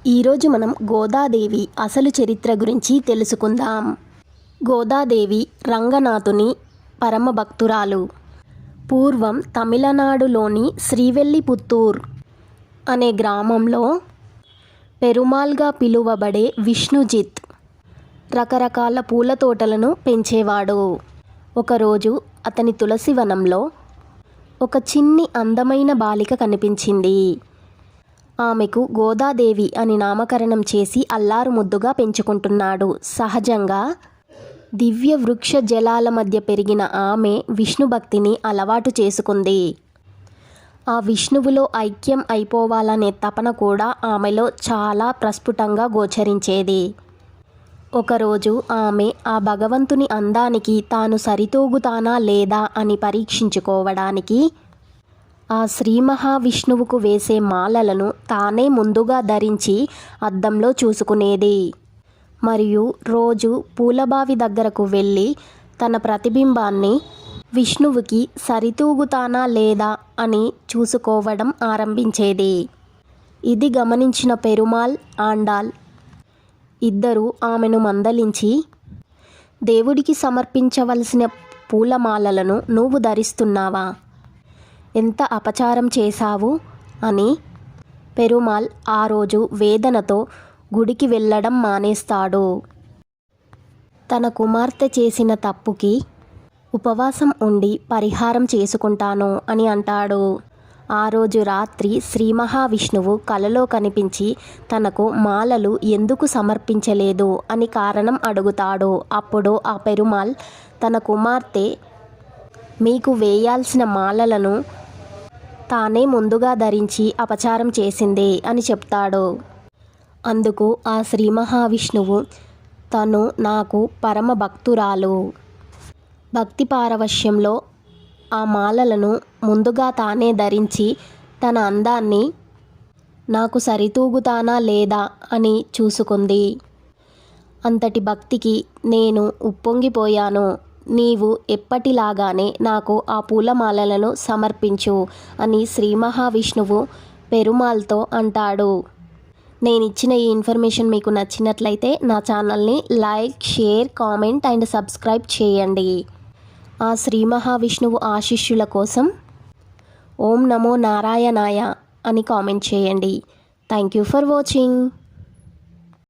ఈరోజు మనం గోదాదేవి అసలు చరిత్ర గురించి తెలుసుకుందాం. గోదాదేవి రంగనాథుని పరమ భక్తురాలు. పూర్వం తమిళనాడులోని శ్రీవిల్లిపుత్తూర్ అనే గ్రామంలో పెరుమాల్గా పిలువబడే విష్ణుజిత్ రకరకాల పూల తోటలను పెంచేవాడు. ఒకరోజు అతని తులసి వనంలో ఒక చిన్ని అందమైన బాలిక కనిపించింది. ఆమెకు గోదాదేవి అని నామకరణం చేసి అల్లారు ముద్దుగా పెంచుకుంటున్నాడు. సహజంగా దివ్య వృక్ష జలాల మధ్య పెరిగిన ఆమె విష్ణు భక్తిని అలవాటు చేసుకుంది. ఆ విష్ణువులో ఐక్యం అయిపోవాలనే తపన కూడా ఆమెలో చాలా ప్రస్ఫుటంగా గోచరించేది. ఒకరోజు ఆమె ఆ భగవంతుని అందానికి తాను సరితూగుతానా లేదా అని పరీక్షించుకోవడానికి ఆ శ్రీ మహావిష్ణువుకు వేసే మాలలను తానే ముందుగా ధరించి అద్దంలో చూసుకునేది. మరియు రోజు పూలబావి దగ్గరకు వెళ్ళి తన ప్రతిబింబాన్ని విష్ణువుకి సరితూగుతానా లేదా అని చూసుకోవడం ఆరంభించేది. ఇది గమనించిన పెరుమాల్, ఆండాల్ ఇద్దరూ ఆమెను మందలించి, దేవుడికి సమర్పించవలసిన పూలమాలలను నువ్వు ధరిస్తున్నావా? ఎంత అపచారం చేశావు అని. పెరుమాల్ ఆ రోజు వేదనతో గుడికి వెళ్ళడం మానేస్తాడు. తన కుమార్తె చేసిన తప్పుకి ఉపవాసం ఉండి పరిహారం చేసుకుంటాను అని అంటాడు. ఆ రోజు రాత్రి శ్రీ మహావిష్ణువు కలలో కనిపించి తనకు మాలలు ఎందుకు సమర్పించలేదు అని కారణం అడుగుతాడు. అప్పుడు ఆ పెరుమాల్ తన కుమార్తె మీకు వేయాల్సిన మాలలను తానే ముందుగా ధరించి అపచారం చేసింది అని చెప్తాడు. అందుకు ఆ శ్రీ మహావిష్ణువు తను నాకు పరమ భక్తురాలు, భక్తి పారవశ్యంలో ఆ మాలలను ముందుగా తానే ధరించి తన అందాన్ని నాకు సరితూగుతానా లేదా అని చూసుకుంది. అంతటి భక్తికి నేను ఉప్పొంగిపోయాను. నీవు ఎప్పటిలాగానే నాకు ఆ పూలమాలలను సమర్పించు అని శ్రీ మహావిష్ణువు పెరుమాల్తో అంటాడు. నేనిచ్చిన ఈ ఇన్ఫర్మేషన్ మీకు నచ్చినట్లయితే నా ఛానల్ని like, share, comment and subscribe చేయండి. ఆ శ్రీ మహావిష్ణువు ఆశీస్సుల కోసం ఓం నమో నారాయణాయ అని కామెంట్ చేయండి. Thank you for watching.